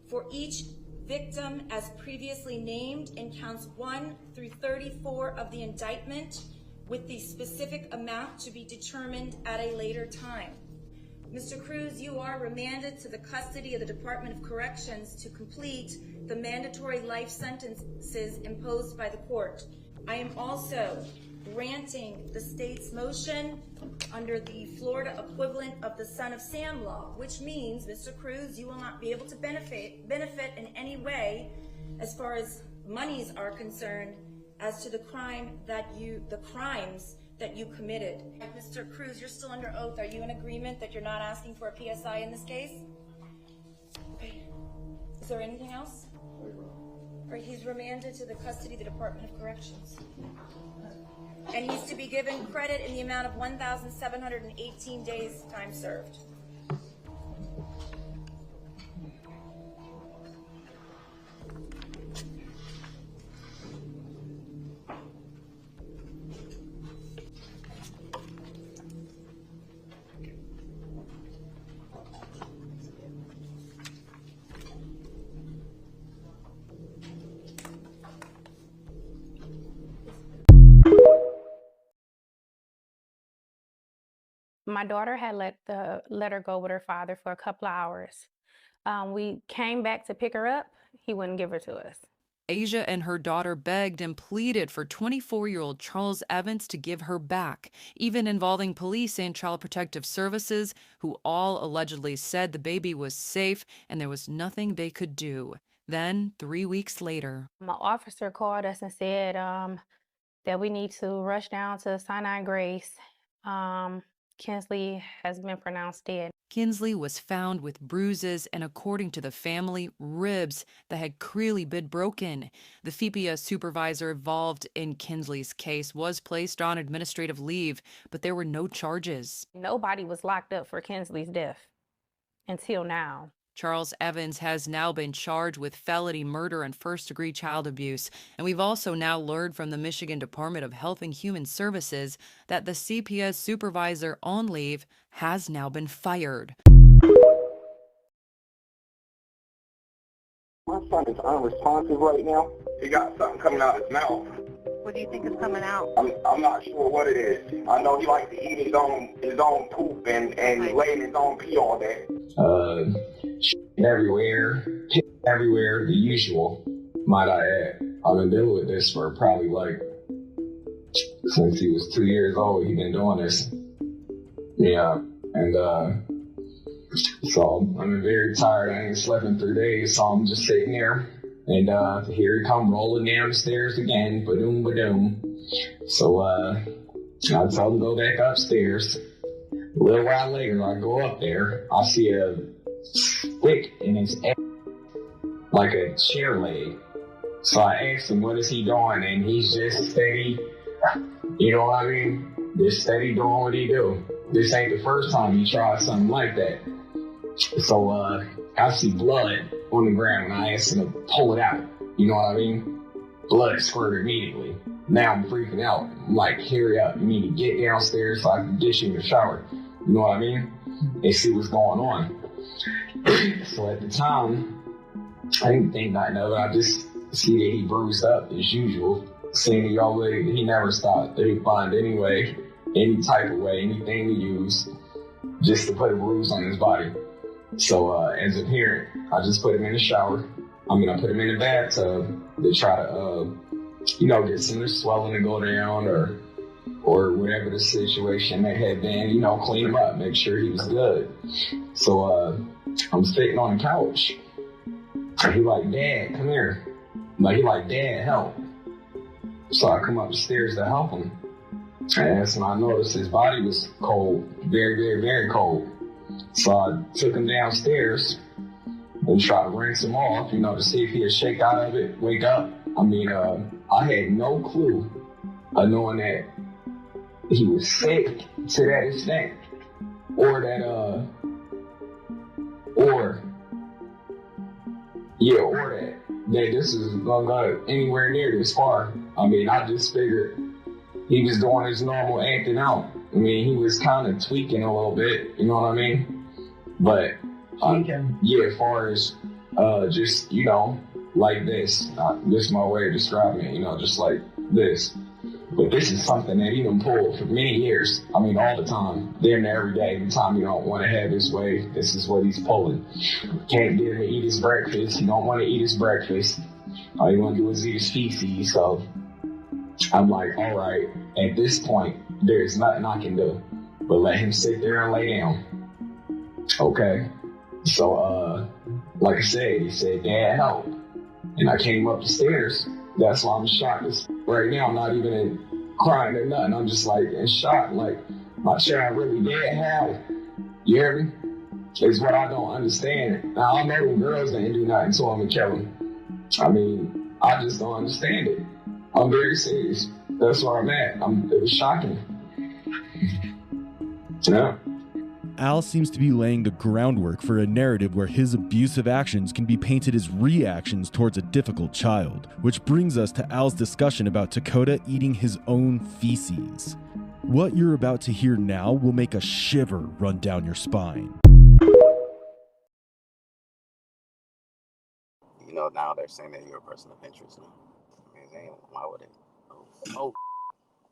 for each victim as previously named in counts 1 through 34 of the indictment, with the specific amount to be determined at a later time. Mr. Cruz, you are remanded to the custody of the Department of Corrections to complete the mandatory life sentences imposed by the court. I am also granting the state's motion under the Florida equivalent of the Son of Sam law, which means, Mr. Cruz, you will not be able to benefit in any way as far as monies are concerned as to the crimes that you committed. Mr. Cruz, you're still under oath. Are you in agreement that you're not asking for a PSI in this case? Okay. Is there anything else? All right, he's remanded to the custody of the Department of Corrections. And he's to be given credit in the amount of 1,718 days time served. My daughter had let her go with her father for a couple of hours. We came back to pick her up. He wouldn't give her to us. Asia and her daughter begged and pleaded for 24-year-old Charles Evans to give her back, even involving police and Child Protective Services, who all allegedly said the baby was safe and there was nothing they could do. Then, 3 weeks later, My officer called us and said that we need to rush down to Sinai Grace. Kinsley has been pronounced dead. Kinsley was found with bruises and, according to the family, ribs that had clearly been broken. The FEPIA supervisor involved in Kinsley's case was placed on administrative leave, but there were no charges. Nobody was locked up for Kinsley's death until now. Charles Evans has now been charged with felony murder and first-degree child abuse. And we've also now learned from the Michigan Department of Health and Human Services that the CPS supervisor on leave has now been fired. My son is unresponsive right now. He got something coming out of his mouth. What do you think is coming out? I'm not sure what it is. I know he likes to eat his own poop and lay in his own pee all day. Everywhere, everywhere, the usual, might I add. I've been dealing with this for probably since he was 2 years old, he's been doing this. Yeah, and so I'm very tired. I ain't slept in 3 days, so I'm just sitting there. And here he come rolling down the stairs again, ba-doom, ba-doom. So I told him to go back upstairs. A little while later, I go up there, I see a stick in his ass, like a chair leg. So I asked him, what is he doing? And he's just steady, you know what I mean? Just steady doing what he do. This ain't the first time he tried something like that. So I see blood on the ground and I asked him to pull it out. You know what I mean? Blood squirted immediately. Now I'm freaking out. I'm like, hurry up, you need to get downstairs so I can get you in the shower. You know what I mean? And see what's going on. So at the time, I didn't think nothing of it. I just see that he bruised up as usual. Seeing he never stopped. They would find any type of way, anything to use just to put a bruise on his body. So as a parent, I just put him in the shower. I put him in the bathtub to try to, get some of the swelling to go down or whatever the situation may have been, clean him up, make sure he was good. So I'm sitting on the couch. And he like, Dad, come here. He like, Dad, help. So I come up the stairs to help him. And that's when I noticed his body was cold, very, very, very cold. So I took him downstairs and tried to rinse him off, to see if he'd shake out of it, wake up. I had no clue of knowing that he was sick to that extent, or that this is gonna go anywhere near this far. I just figured he was doing his normal acting out. He was kind of tweaking a little bit, you know what I mean? But yeah, as far as just, like this. This is my way of describing it, just like this. But this is something that he done pulled for many years. I mean, all the time. Damn near every day. Every time he don't want to have his way, this is what he's pulling. Can't get him to eat his breakfast. He don't want to eat his breakfast. All he want to do is eat his feces. So I'm like, all right, at this point, there's nothing I can do but let him sit there and lay down. Okay? So, like I said, he said, Dad, help. And I came up the stairs. That's why I'm shocked. Right now, I'm not even crying or nothing. I'm just like in shock. Like, my child really dead? How? You hear me? It's what I don't understand. Now, I know the girls didn't do nothing to him and kill him. I mean, I just don't understand it. I'm very serious. That's where I'm at. It was shocking. Yeah. Al seems to be laying the groundwork for a narrative where his abusive actions can be painted as reactions towards a difficult child, which brings us to Al's discussion about Dakota eating his own feces. What you're about to hear now will make a shiver run down your spine. Now they're saying that you're a person of interest now. I mean, why would it?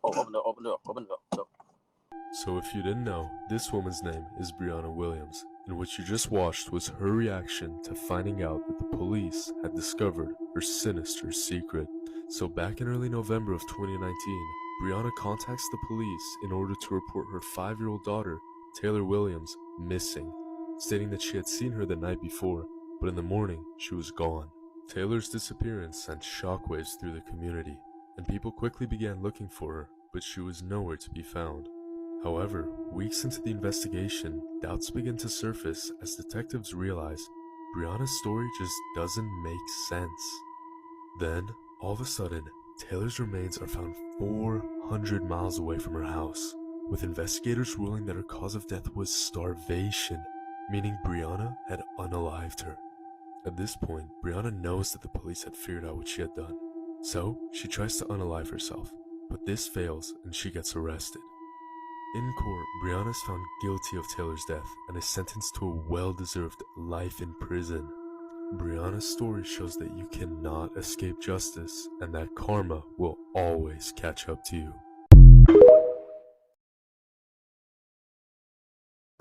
Open the door. So if you didn't know, this woman's name is Brianna Williams, and what you just watched was her reaction to finding out that the police had discovered her sinister secret. So back in early November of 2019, Brianna contacts the police in order to report her 5-year-old daughter, Taylor Williams, missing, stating that she had seen her the night before, but in the morning she was gone. Taylor's disappearance sent shockwaves through the community, and people quickly began looking for her, but she was nowhere to be found. However, weeks into the investigation, doubts begin to surface as detectives realize Brianna's story just doesn't make sense. Then, all of a sudden, Taylor's remains are found 400 miles away from her house, with investigators ruling that her cause of death was starvation, meaning Brianna had unalived her. At this point, Brianna knows that the police had figured out what she had done, so she tries to unalive herself, but this fails and she gets arrested. In court, Brianna is found guilty of Taylor's death and is sentenced to a well-deserved life in prison. Brianna's story shows that you cannot escape justice and that karma will always catch up to you.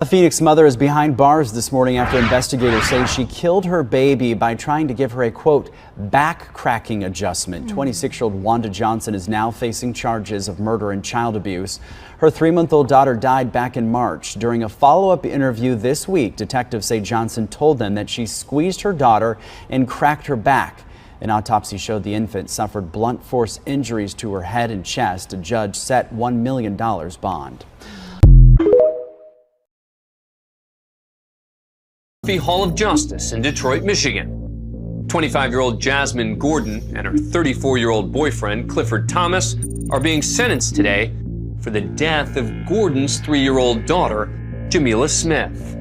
A Phoenix mother is behind bars this morning after investigators say she killed her baby by trying to give her a, quote, back-cracking adjustment. 26-year-old Wanda Johnson is now facing charges of murder and child abuse. Her 3-month-old daughter died back in March. During a follow-up interview this week, detectives say Johnson told them that she squeezed her daughter and cracked her back. An autopsy showed the infant suffered blunt force injuries to her head and chest. A judge set $1 million bond. Hall of Justice in Detroit, Michigan. 25-year-old Jasmine Gordon and her 34-year-old boyfriend, Clifford Thomas, are being sentenced today for the death of Gordon's 3-year-old daughter, Jamila Smith.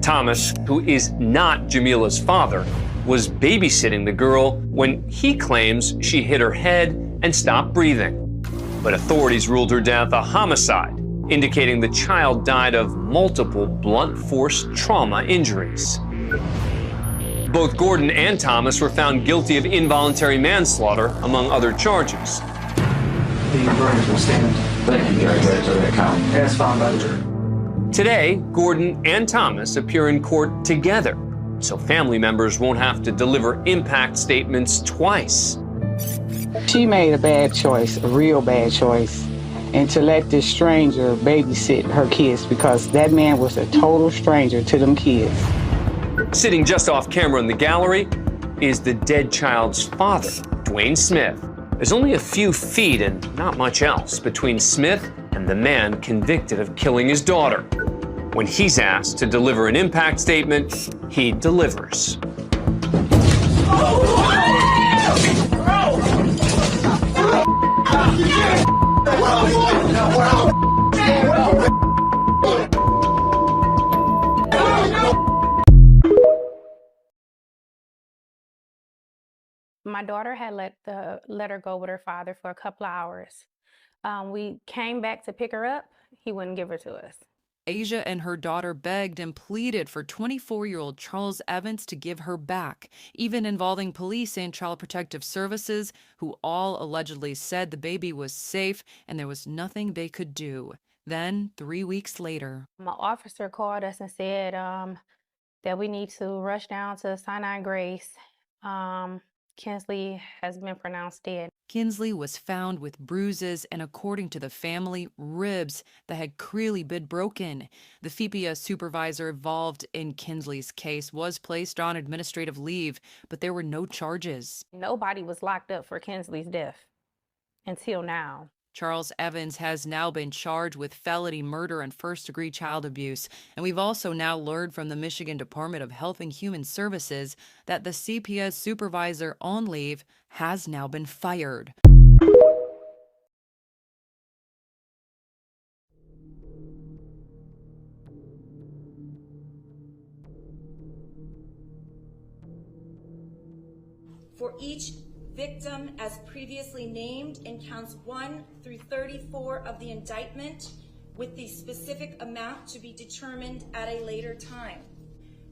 Thomas, who is not Jamila's father, was babysitting the girl when he claims she hit her head and stopped breathing. But authorities ruled her death a homicide, indicating the child died of multiple blunt force trauma injuries. Both Gordon and Thomas were found guilty of involuntary manslaughter, among other charges. The verdict will stand. As found by the jury. Today, Gordon and Thomas appear in court together, so family members won't have to deliver impact statements twice. She made a bad choice, a real bad choice, and to let this stranger babysit her kids, because that man was a total stranger to them kids. Sitting just off camera in the gallery is the dead child's father, Dwayne Smith. There's only a few feet and not much else between Smith and the man convicted of killing his daughter. When he's asked to deliver an impact statement, he delivers. My daughter had let her go with her father for a couple of hours. We came back to pick her up. He wouldn't give her to us. Asia and her daughter begged and pleaded for 24-year-old Charles Evans to give her back, even involving police and Child Protective Services, who all allegedly said the baby was safe and there was nothing they could do. Then, 3 weeks later, My officer called us and said that we need to rush down to Sinai Grace. Kinsley has been pronounced dead. Kinsley was found with bruises and, according to the family, ribs that had clearly been broken. The FEPIA supervisor involved in Kinsley's case was placed on administrative leave, but there were no charges. Nobody was locked up for Kinsley's death until now. Charles Evans has now been charged with felony murder and first-degree child abuse, and we've also now learned from the Michigan Department of Health and Human Services that the CPS supervisor on leave has now been fired. For each victim as previously named in counts 1 through 34 of the indictment, with the specific amount to be determined at a later time.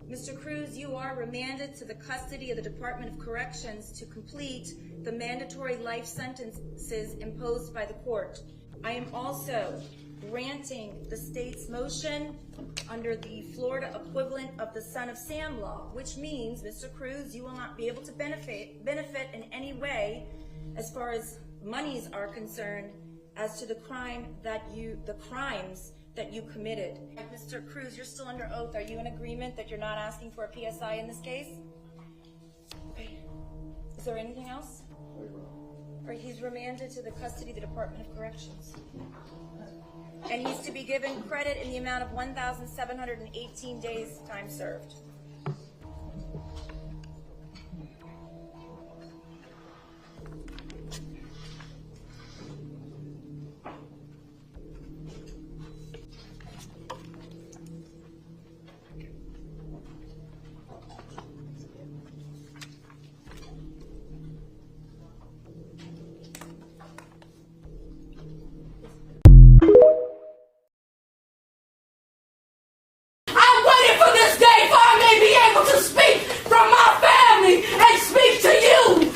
Mr. Cruz, you are remanded to the custody of the Department of Corrections to complete the mandatory life sentences imposed by the court. I am also granting the state's motion under the Florida equivalent of the Son of Sam law, which means, Mr. Cruz, you will not be able to benefit in any way as far as monies are concerned as to the crimes that you committed. Mr. Cruz, you're still under oath. Are you in agreement that you're not asking for a PSI in this case? Okay. Is there anything else? All right, he's remanded to the custody of the Department of Corrections. And he's to be given credit in the amount of 1,718 days time served.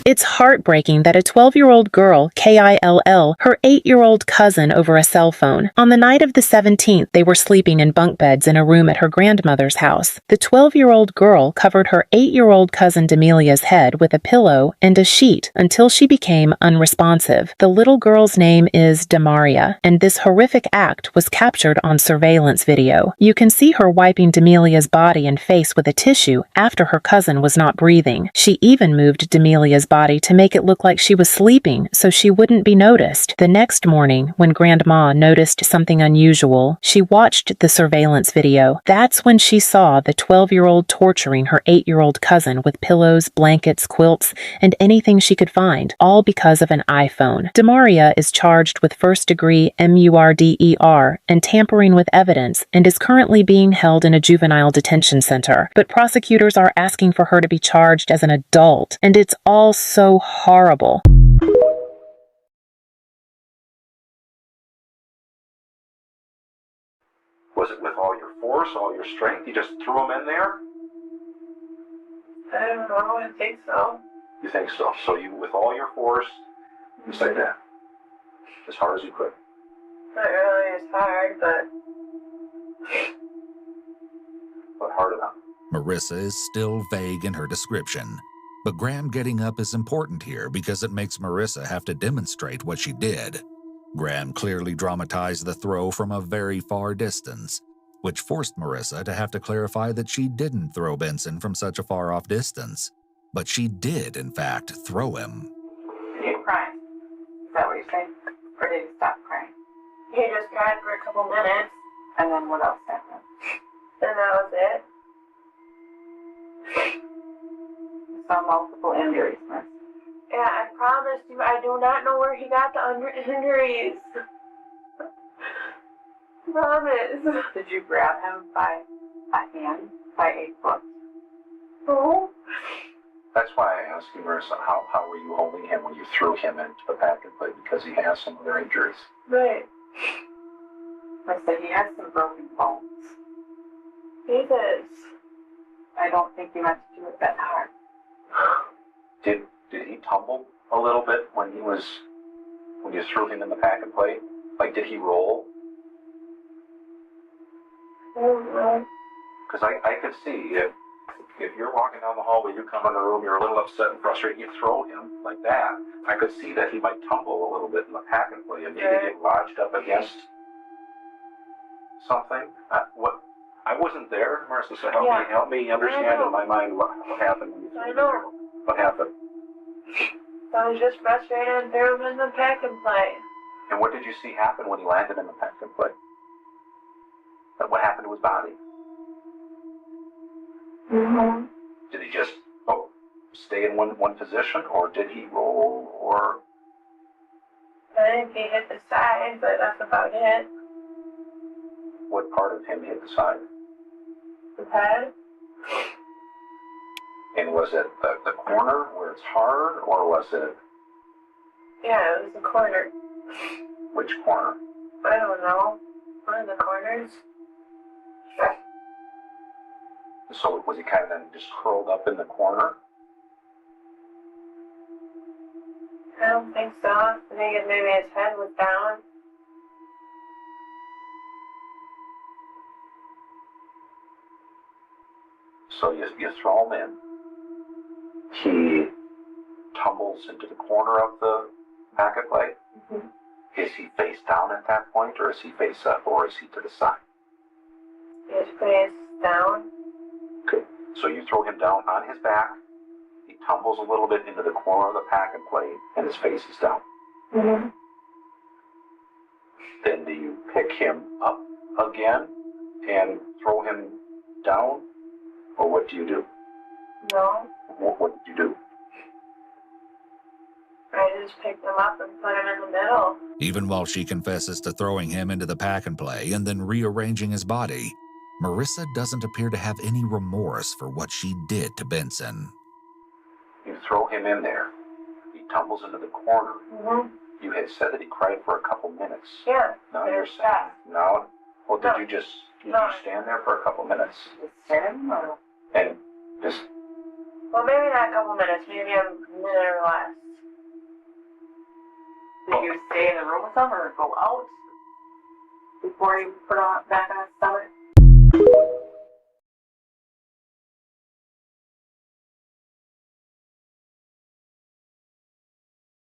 It's heartbreaking that a 12-year-old girl, K-I-L-L, her 8-year-old cousin over a cell phone. On the night of the 17th, they were sleeping in bunk beds in a room at her grandmother's house. The 12-year-old girl covered her 8-year-old cousin Demelia's head with a pillow and a sheet until she became unresponsive. The little girl's name is Demaria, and this horrific act was captured on surveillance video. You can see her wiping Demelia's body and face with a tissue after her cousin was not breathing. She even moved Demelia's body to make it look like she was sleeping so she wouldn't be noticed. The next morning, when Grandma noticed something unusual, she watched the surveillance video. That's when she saw the 12-year-old torturing her 8-year-old cousin with pillows, blankets, quilts, and anything she could find, all because of an iPhone. Demaria is charged with first-degree murder and tampering with evidence and is currently being held in a juvenile detention center. But prosecutors are asking for her to be charged as an adult, and it's all so horrible. Was it with all your force, all your strength? You just threw them in there? I don't know, I think so. You think so? So you, with all your force, you say that as hard as you could. Not really as hard, but hard enough. Marissa is still vague in her description. But Graham getting up is important here because it makes Marissa have to demonstrate what she did. Graham clearly dramatized the throw from a very far distance, which forced Marissa to have to clarify that she didn't throw Benson from such a far-off distance. But she did, in fact, throw him. Did you cry? Is that what you're saying? Or did he stop crying? He just cried for a couple minutes. And then what else happened? And that was it? Saw multiple injuries. Yeah, I promise you, I do not know where he got the injuries. Promise. Did you grab him by a hand, by a foot? No. That's why I asked you, Marissa, how were you holding him when you threw him into the back of the because he has some other injuries. Right. I said he has some broken bones. He is. I don't think he meant to do it that hard. Did he tumble a little bit when you threw him in the pack and play? Like, did he roll? I don't know. Because I could see if you're walking down the hallway, you come in the room, you're a little upset and frustrated, you throw him like that. I could see that he might tumble a little bit in the pack and play and maybe get lodged up against something. I wasn't there, Marissa, so help me understand in my mind what happened. I know. What happened? I was just frustrated and threw him in the pack and play. And what did you see happen when he landed in the pack and play? What happened to his body? Mm-hmm. Did he just stay in one position, or did he roll, or? I think he hit the side, but that's about it. What part of him hit the side? His head. And was it the corner where it's hard, or was it? Yeah, it was the corner. Which corner? I don't know. One of the corners. So was he kind of then just curled up in the corner? I don't think so. I think maybe his head was down. So you throw him in. He tumbles into the corner of the packet play. Mm-hmm. Is he face down at that point, or is he face up, or is he to the side? His face down. Okay. So you throw him down on his back. He tumbles a little bit into the corner of the packet play, and his face is down. Mm-hmm. Then do you pick him up again and throw him down, or what do you do? No. What did you do? I just picked him up and put him in the middle. Even while she confesses to throwing him into the pack and play and then rearranging his body, Marissa doesn't appear to have any remorse for what she did to Benson. You throw him in there. He tumbles into the corner. Mm-hmm. You had said that he cried for a couple minutes. Yeah. Now you're saying, no? Well, did you just stand there for a couple minutes? Stand or? And just... Well, maybe not a couple minutes. Maybe a minute or less. Did you stay in the room with him or go out before you put on back on his stomach?